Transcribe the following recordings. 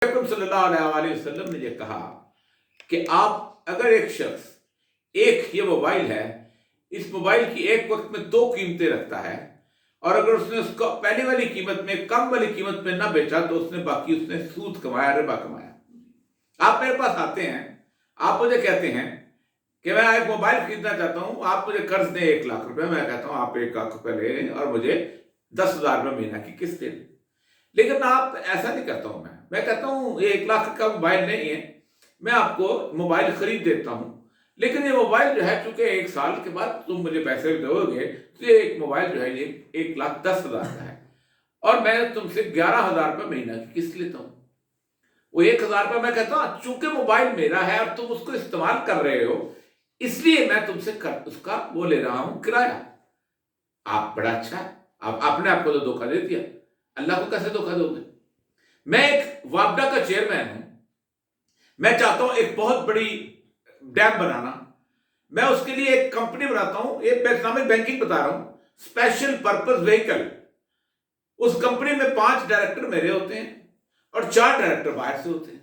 सल्लल्लाहु अलैहि वसल्लम ने ये कहा कि आप अगर एक शख्स एक ये मोबाइल है, इस मोबाइल की एक वक्त में दो कीमतें रखता है और अगर उसने उसको पहली वाली कीमत में कम वाली कीमत में ना बेचा तो उसने सूद कमाया, रिबा कमाया। आप मेरे पास आते हैं, आप मुझे कहते हैं कि मैं एक मोबाइल खरीदना चाहता हूं, आप मुझे कर्ज दें 1 लाख रुपए। मैं कहता हूं आप 1 लाख रुपए ले लें और मुझे 10,000 रुपये महीना की किस्त दे दें। लेकिन आप ऐसा नहीं करता हूं। मैं कहता हूं ये 1 लाख का मोबाइल नहीं है, मैं आपको मोबाइल खरीद देता हूं, लेकिन ये मोबाइल जो है चूंकि 1 साल के बाद तुम मुझे पैसे दोगे तो ये एक मोबाइल जो है ये 1,10,000 का है और मैं तुमसे 11,000 रुपये महीना की किस्त लेता हूं। वो 1,000 रुपये मैं कहता हूं चूंकि मोबाइल मेरा है और तुम उसको इस्तेमाल कर रहे हो, इसलिए मैं तुमसे उसका वो ले रहा हूं किराया। आप बड़ा अच्छा है, आपने आपको तो धोखा दे दिया, अल्लाह को कैसे धोखा दोगे? मैं एक वापडा का चेयरमैन हूं, मैं चाहता हूं एक बहुत बड़ी डैम बनाना, मैं उसके लिए एक कंपनी बनाता हूं, एक इस्लामिक बैंकिंग बता रहा हूं, स्पेशल पर्पस व्हीकल। उस कंपनी में 5 डायरेक्टर मेरे होते हैं और 4 डायरेक्टर बाहर से होते हैं।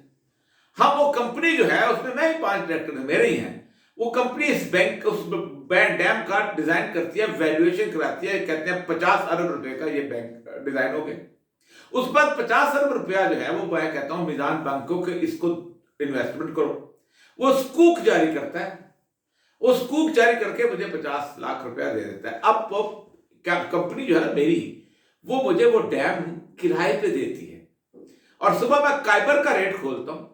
हम वो कंपनी जो है उसमें मैं ही 5 डायरेक्टर मेरे ही हैं। वो कंपनी इस बैंक उस डैम का डिजाइन करती है, वैल्यूएशन कराती है, कहते हैं 50 अरब रुपए का ये बैंक डिजाइन हो गया। उस बाद 50 अरब रुपया जो है वो मैं कहता हूं मीजान बैंकों के इसको इन्वेस्टमेंट करो। वो स्कूक जारी करता है, वो स्कूक जारी करके मुझे 50 लाख रुपया दे देता है। अब वो कंपनी जो है ना मेरी, वो मुझे वो डैम किराए पे देती है और सुबह मैं काइबर का रेट खोलता हूं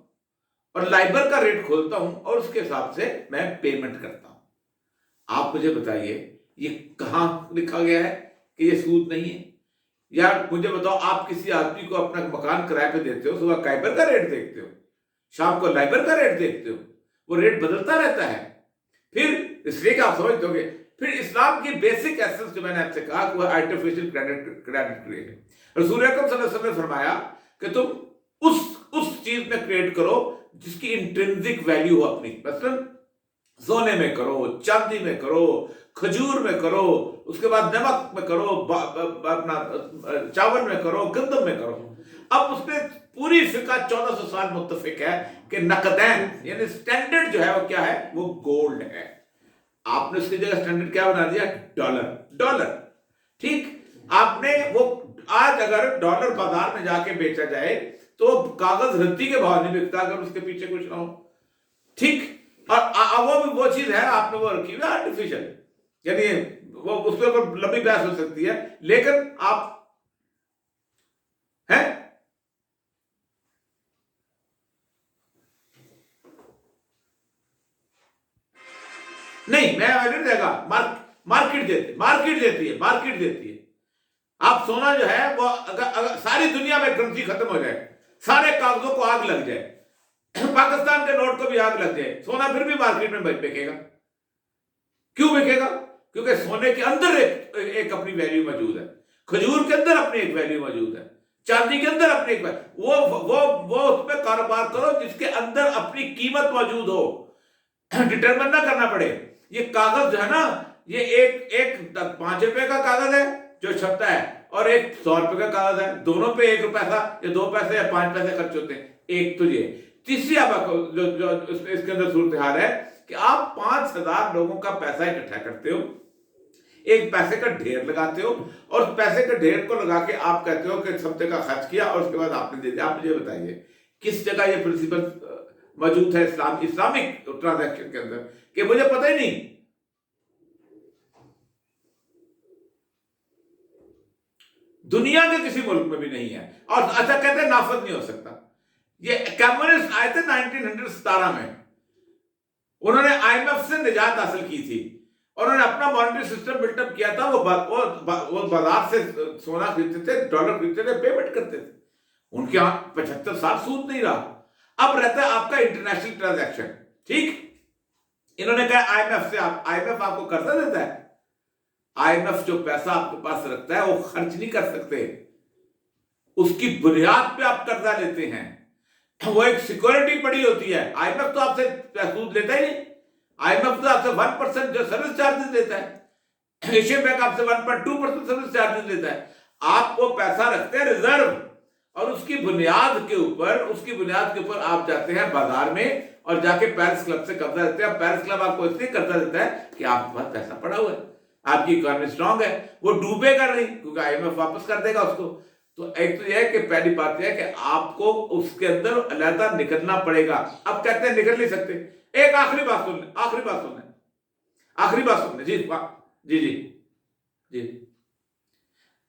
और लाइबर का रेट खोलता हूं और उसके हिसाब से मैं पेमेंट करता हूं। आप मुझे बताइए ये कहां लिखा गया है कि ये सूद नहीं है? या मुझे बताओ, आप किसी आदमी को अपना मकान किराए पे देते हो, सुबह काइबर का रेट देखते हो, शाम को लाइबर का रेट देखते हो, वो रेट बदलता रहता है। फिर इसलिए क्या आप समझ दोगे? फिर इस्लाम की बेसिक एसेंस जो मैंने आपसे कहा वो आर्टिफिशियल क्रेडिट क्रिएट है। रसूल अकरम सल्लल्लाहु अलैहि वसल्लम ने फरमाया कि तुम उस चीज में क्रिएट करो जिसकी इंट्रिंसिक वैल्यू हो अपनी। मतलब सोने में करो, चांदी में करो, खजूर में करो, उसके बाद नमक में करो, अपना चावल में करो, गंदम में करो। अब उसमें पूरी फिका 1400 साल मुत्तफिक है कि नकदैन यानी स्टैंडर्ड जो है वो क्या है? वो गोल्ड है। आपने उसकी जगह स्टैंडर्ड क्या बना दिया? डॉलर। ठीक, आपने वो आज अगर डॉलर बाजार में जाके बेचा जाए तो कागज रत्ती के भाव नहीं बिकता अगर उसके पीछे कुछ ना हो। ठीक, और वो चीज है आपने वो रखी हुई आर्टिफिशियल, यानी वो उसके ऊपर लंबी बहस हो सकती है, लेकिन आप हैं नहीं, मैं नहीं देगा। मार्केट देती है। आप सोना जो है वो अगर सारी दुनिया में करेंसी खत्म हो जाए, सारे कागजों को आग लग जाए, पाकिस्तान के नोट को भी आग लग जाए, सोना फिर भी मार्केट में बिकेगा। क्यों बिकेगा? क्योंकि सोने के अंदर एक अपनी वैल्यू मौजूद है, खजूर के अंदर अपनी एक वैल्यू मौजूद है, चांदी के अंदर अपनी एक वो उसमें कारोबार करो जिसके अंदर अपनी कीमत मौजूद हो, डिटरमिन ना करना पड़े। ये कागज जो है ना, ये एक 5 रुपए का कागज है जो छपता है और एक 100 रुपए का कागज है। दोनों पे 1 पैसा या 2 पैसे या 5 पैसे खर्च होते हैं। एक तो ये तीसरी आप जो इसके अंदर सूरत हाल है कि आप 5,000 लोगों का पैसा इकट्ठा करते हो, एक पैसे का ढेर लगाते हो और पैसे के ढेर को लगा के आप कहते हो कि सब जगह खर्च किया और उसके बाद आपने दे दिया। आप मुझे बताइए किस जगह ये प्रिंसिपल मौजूद है इस्लामिक ट्रांजैक्शन के अंदर कि मुझे पता ही नहीं। दुनिया के किसी मुल्क में भी नहीं है और अच्छा कहते हैं नाफज नहीं हो सकता। ये कम्युनिस्ट आए थे 1917 में, उन्होंने आईएमएफ से निजात हासिल की थी और उन्होंने अपना मॉनेटरी सिस्टम बिल्टअप किया था। वो बाजार से सोना खरीदते थे, डॉलर खरीदते थे, पेमेंट करते थे। उनके यहां 75 साल सूद नहीं रहा। अब रहता है आपका इंटरनेशनल ट्रांजैक्शन। ठीक, इन्होंने कहा आईएमएफ आपको कर्जा देता है। आईएमएफ जो पैसा आपके पास रखता है वो खर्च नहीं कर सकते, उसकी बुनियाद पे आप कर्जा लेते हैं, वो एक सिक्योरिटी पड़ी होती है। आईएमएफ तो आपसे सूद लेता ही नहीं। आईएमएफ तो आपसे 1% जो सर्विस चार्जेस लेता है, एशियन बैंक आपसे 1.2% सर्विस चार्जेस लेता है। आप वो पैसा रखते हैं रिजर्व, और उसकी बुनियाद के ऊपर आप जाते हैं बाजार में और जाके पेरिस क्लब से कर्जा देते हैं। पेरिस क्लब आपको इसलिए कर्जा देता है कि आपके पास पैसा पड़ा हुआ है, आपकी इकोनॉमी स्ट्रांग है, वो डूबेगा नहीं क्योंकि आईएमएफ वापस कर देगा उसको। तो एक तो यह है कि पहली बात यह है कि आपको उसके अंदर अलहदा निकलना पड़ेगा। अब कहते हैं निकल नहीं सकते। एक आखिरी बात सुन ले जी जी जी जी।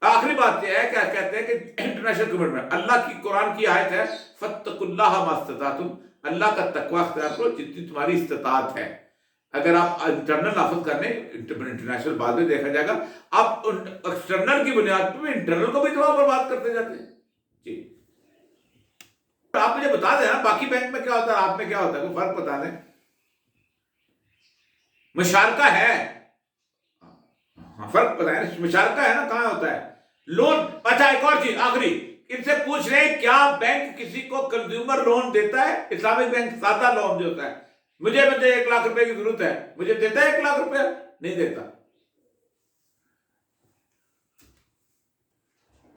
आखिरी बात यह है क्या कहते हैं कि इंटरनेशनल कमिटमेंट, अल्लाह की कुरान की आयत है, फत्तकुल्लाह मास्ततातुम, अल्लाह का तकवा अख्तियार करो जितनी तुम्हारी इस्तिताअत है। अगर आप इंटरनल नाफज करने, इंटरनेशनल बाद में देखा जाएगा, आप एक्सटर्नल की बुनियाद पर इंटरनल को भी तो बर्बाद करते जाते हैं जी। तो आप मुझे बता देना बाकी बैंक में क्या होता है, आप में क्या होता है, कोई फर्क बता दें। मुशारका है, हाँ फर्क पता है, मुशारका है ना, कहां होता है लोन। अच्छा एक और चीज आखिरी, इनसे पूछ रहे हैं क्या बैंक किसी को कंज्यूमर लोन देता है? इस्लामिक बैंक सादा लोन जो होता है, मुझे 1 लाख रुपए की जरूरत है, मुझे देता है 1 लाख रुपया? नहीं देता।